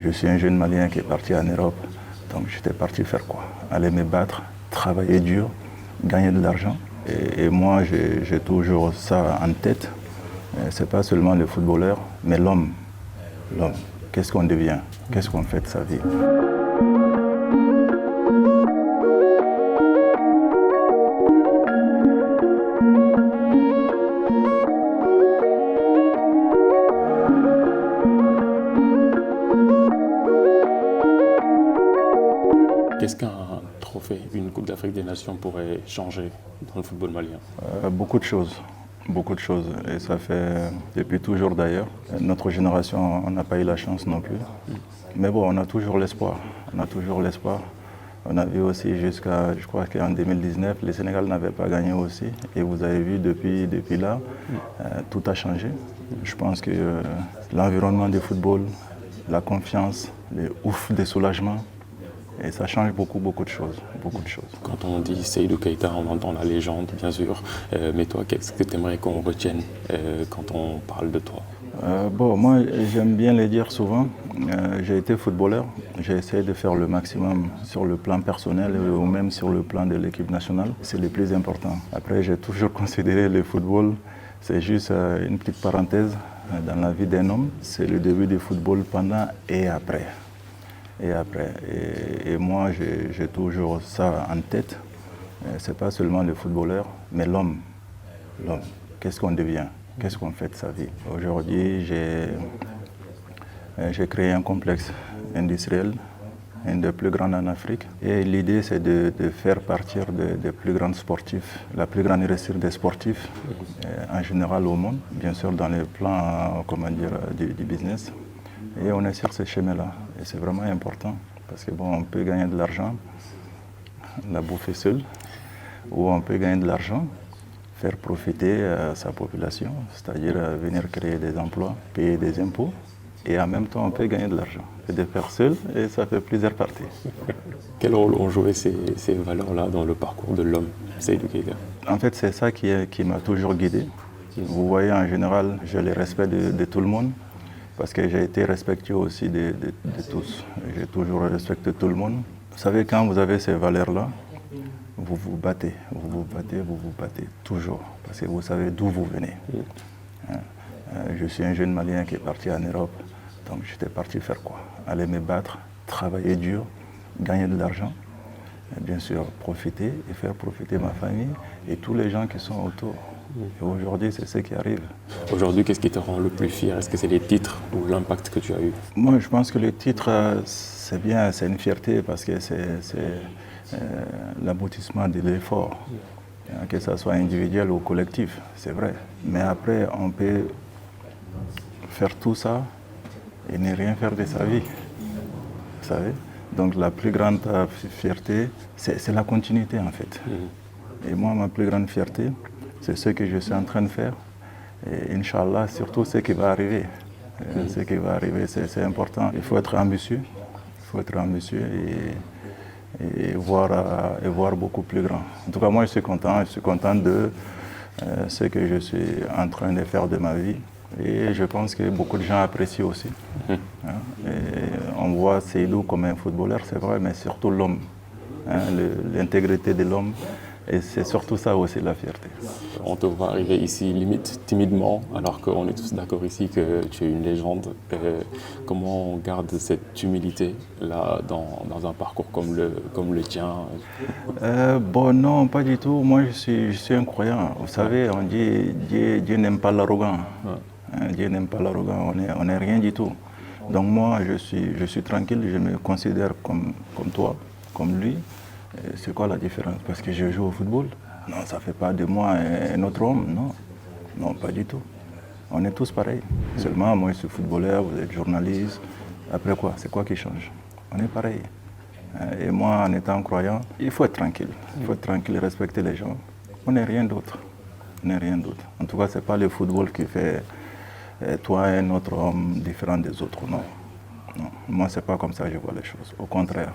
Je suis un jeune Malien qui est parti en Europe, donc j'étais parti faire quoi? Aller me battre, travailler dur, gagner de l'argent. Et moi, j'ai toujours ça en tête. C'est pas seulement le footballeur, mais l'homme. L'homme. Qu'est-ce qu'on devient? Qu'est-ce qu'on fait de sa vie? Qu'est-ce qu'un trophée, une Coupe d'Afrique des Nations pourrait changer dans le football malien? Beaucoup de choses. Beaucoup de choses. Et ça fait depuis toujours d'ailleurs. Notre génération, on n'a pas eu la chance non plus. Mais bon, on a toujours l'espoir. On a toujours l'espoir. On a vu aussi jusqu'à, je crois qu'en 2019, le Sénégal n'avait pas gagné aussi. Et vous avez vu depuis là, tout a changé. Je pense que l'environnement du football, la confiance, le ouf de soulagement, et ça change beaucoup de choses, beaucoup de choses. Quand on dit Seydou Keita, on entend la légende, bien sûr. Mais toi, qu'est-ce que tu aimerais qu'on retienne quand on parle de toi? Bon, moi, j'aime bien le dire souvent. J'ai été footballeur. J'ai essayé de faire le maximum sur le plan personnel ou même sur le plan de l'équipe nationale. C'est le plus important. Après, j'ai toujours considéré le football, c'est juste une petite parenthèse dans la vie d'un homme. C'est le début du football pendant et après. Et moi, j'ai toujours ça en tête. C'est pas seulement le footballeur, mais l'homme. L'homme. Qu'est-ce qu'on devient? Qu'est-ce qu'on fait de sa vie? Aujourd'hui, j'ai créé un complexe industriel, un des plus grands en Afrique. Et l'idée, c'est de faire partir des plus grands sportifs, la plus grande réussite des sportifs en général au monde, bien sûr dans le plan du business. Et on est sur ce chemin-là. Et c'est vraiment important parce que bon, on peut gagner de l'argent, la bouffer seul, ou on peut gagner de l'argent, faire profiter sa population, c'est-à-dire venir créer des emplois, payer des impôts, et en même temps on peut gagner de l'argent. Et de faire seul, et ça fait plusieurs parties. Quel rôle ont joué ces valeurs-là dans le parcours de l'homme, Seydou Keita? En fait, c'est ça qui m'a toujours guidé. Vous voyez, en général, j'ai le respect de tout le monde, parce que j'ai été respectueux aussi de tous. J'ai toujours respecté tout le monde. Vous savez, quand vous avez ces valeurs-là, vous vous battez, toujours, parce que vous savez d'où vous venez. Je suis un jeune Malien qui est parti en Europe, donc j'étais parti faire quoi? Aller me battre, travailler dur, gagner de l'argent, bien sûr profiter et faire profiter ma famille et tous les gens qui sont autour. Et aujourd'hui, c'est ce qui arrive. Aujourd'hui, qu'est-ce qui te rend le plus fier? Est-ce que c'est les titres ou l'impact que tu as eu? Moi, je pense que les titres, c'est bien, c'est une fierté parce que c'est l'aboutissement de l'effort, que ce soit individuel ou collectif, c'est vrai. Mais après, on peut faire tout ça et ne rien faire de sa vie, vous savez. Donc la plus grande fierté, c'est la continuité en fait. Et moi, ma plus grande fierté, c'est ce que je suis en train de faire. Et Inch'Allah, surtout ce qui va arriver. Ce qui va arriver, c'est important. Il faut être ambitieux. Il faut être ambitieux et voir beaucoup plus grand. En tout cas, moi, je suis content de ce que je suis en train de faire de ma vie. Et je pense que beaucoup de gens apprécient aussi. Et on voit Seydou comme un footballeur, c'est vrai, mais surtout l'homme. L'intégrité de l'homme. Et c'est surtout ça aussi la fierté. On te voit arriver ici limite timidement, alors qu'on est tous d'accord ici que tu es une légende. Comment on garde cette humilité-là dans un parcours comme le tien? Bon, non, pas du tout. Moi, je suis un croyant. Vous savez, on dit Dieu n'aime pas l'arrogant. Dieu n'aime pas l'arrogant, on n'est rien du tout. Donc moi, je suis tranquille, je me considère comme toi, comme lui. C'est quoi la différence? Parce que je joue au football? Non, ça ne fait pas de moi un autre homme, non. Non, pas du tout. On est tous pareils. Seulement, moi, je suis footballeur, vous êtes journaliste. Après quoi? C'est quoi qui change? On est pareil. Et moi, en étant croyant, il faut être tranquille. Il faut être tranquille, respecter les gens. On n'est rien d'autre. On n'est rien d'autre. En tout cas, ce n'est pas le football qui fait toi un autre homme différent des autres, non. Non. Moi, ce n'est pas comme ça que je vois les choses. Au contraire.